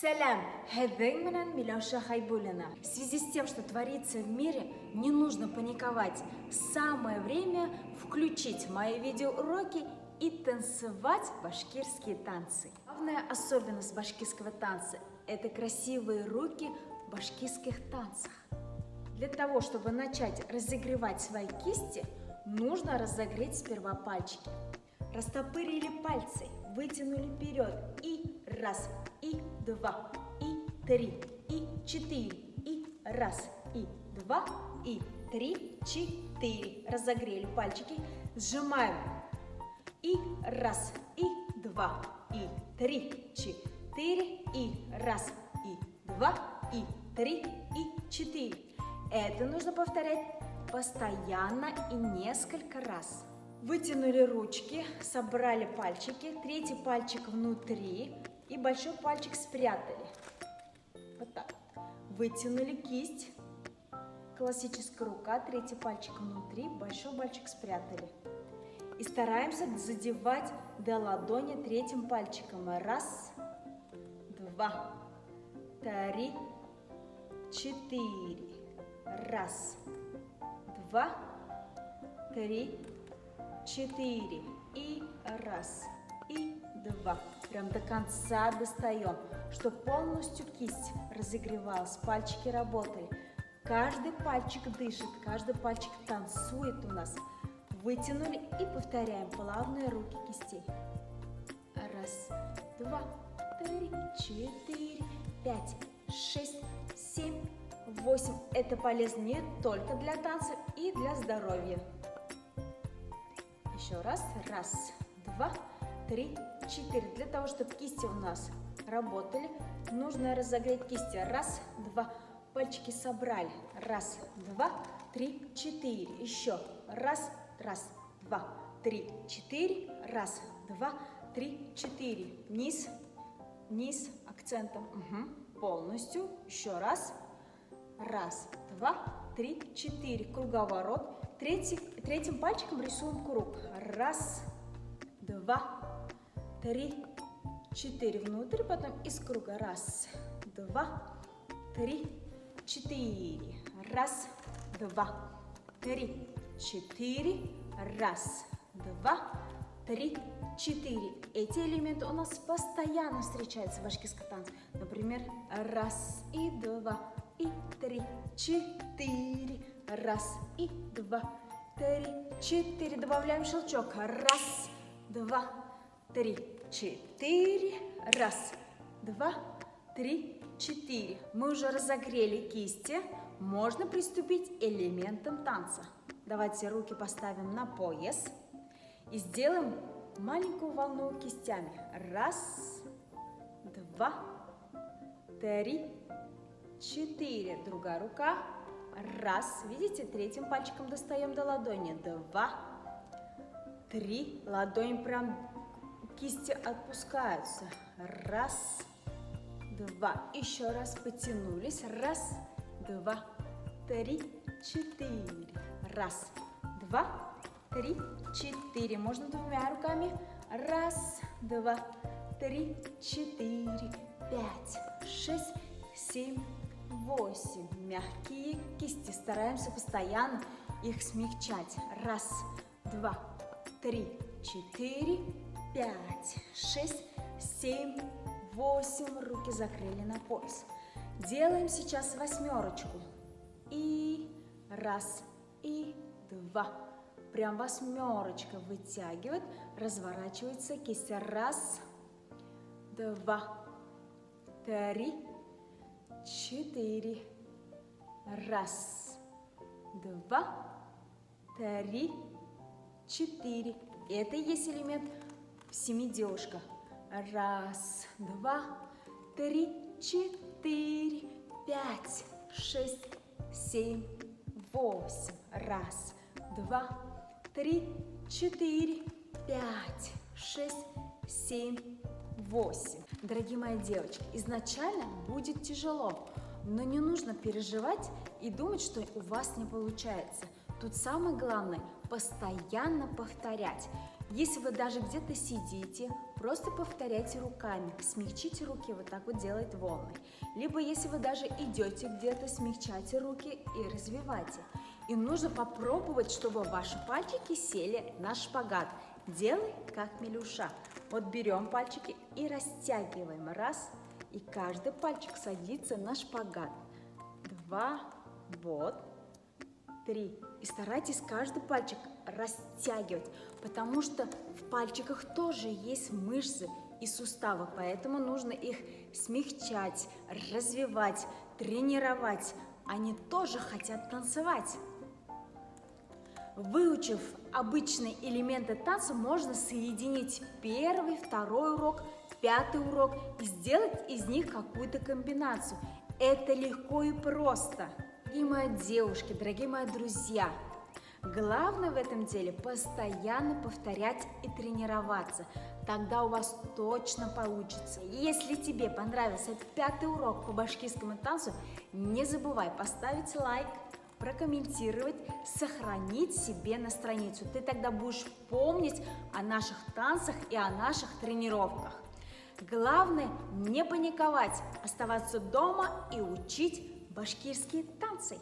Салям! Хэдэн менен Милёша Хайбуллина. В связи с тем, что творится в мире, не нужно паниковать. Самое время включить мои видеоуроки и танцевать башкирские танцы. Главная особенность башкирского танца – это красивые руки в башкирских танцах. Для того, чтобы начать разогревать свои кисти, нужно разогреть сперва пальчики. Растопырили пальцы, вытянули вперед и раз, и два, и три, и четыре, и раз, и два, и три, четыре. Разогрели пальчики, сжимаем. И раз, и два, и три, четыре, и раз, и два, и три, и четыре. Это нужно повторять постоянно и несколько раз. Вытянули ручки, собрали пальчики, третий пальчик внутри и большой пальчик спрятали. Вот так. Вытянули кисть, классическая рука, третий пальчик внутри, большой пальчик спрятали. И стараемся задевать до ладони третьим пальчиком. Раз, два, три, четыре. Раз, два, три, четыре. И раз, и два. Прям до конца достаем, чтобы полностью кисть разогревалась, пальчики работали. Каждый пальчик дышит, каждый пальчик танцует у нас. Вытянули и повторяем плавные руки кистей. Раз, два, три, четыре, пять, шесть, семь, 8. Это полезно не только для танцев и для здоровья. Еще раз. Раз, два, три, четыре. Для того, чтобы кисти у нас работали, нужно разогреть кисти. Раз, два. Пальчики собрали. Раз, два, три, четыре. Еще. Раз, раз, два, три, четыре. Раз, два, три, четыре. Низ, низ, акцентом. Полностью. Еще раз. Раз, два, три, четыре. Круговорот. Третьим пальчиком рисуем круг. Раз, два, три, четыре. Внутрь, потом из круга. Раз, два, три, четыре. Раз, два, три, четыре. Раз, два, три, четыре. Эти элементы у нас постоянно встречаются в башкирском танце. Например, раз и два, и три, четыре. Раз, и два, три, четыре. Добавляем щелчок. Раз, два, три, четыре. Раз, два, три, четыре. Мы уже разогрели кисти. Можно приступить к элементам танца. Давайте руки поставим на пояс и сделаем маленькую волну кистями. Раз, два, три, четыре. Другая рука. Раз. Видите, третьим пальчиком достаем до ладони. Два, три. Ладонь прям, кисти отпускаются. Раз, два. Еще раз потянулись. Раз, два, три, четыре. Раз, два, три, четыре. Можно двумя руками. Раз, два, три, четыре, пять, шесть, семь, 8. Мягкие кисти. Стараемся постоянно их смягчать. Раз, два, три, четыре, пять, шесть, семь, 8. Руки закрыли на пояс. Делаем сейчас восьмерочку. И раз, и два. Прям восьмерочка вытягивает, разворачивается кисть. Раз, два, три, четыре. Раз, два, три, четыре. Это и есть элемент семидевушка. Раз, два, три, четыре, пять, шесть, семь, 8. Раз, два, три, четыре, пять, шесть, семь, 8. Дорогие мои девочки, изначально будет тяжело, но не нужно переживать и думать, что у вас не получается. Тут самое главное – постоянно повторять. Если вы даже где-то сидите, просто повторяйте руками, смягчите руки, вот так вот делает волны. Либо если вы даже идете где-то, смягчайте руки и развивайте. И нужно попробовать, чтобы ваши пальчики сели на шпагат. Делай как Милюша. Вот берем пальчики и растягиваем. Раз. И каждый пальчик садится на шпагат. 2. Вот. 3. И старайтесь каждый пальчик растягивать, потому что в пальчиках тоже есть мышцы и суставы, поэтому нужно их смягчать, развивать, тренировать. Они тоже хотят танцевать. Выучив обычные элементы танца, можно соединить первый, второй урок, пятый урок и сделать из них какую-то комбинацию. Это легко и просто. Дорогие мои девушки, дорогие мои друзья, главное в этом деле постоянно повторять и тренироваться. Тогда у вас точно получится. Если тебе понравился пятый урок по башкирскому танцу, не забывай поставить лайк, прокомментировать, сохранить себе на страницу. Ты тогда будешь помнить о наших танцах и о наших тренировках. Главное не паниковать, оставаться дома и учить башкирские танцы.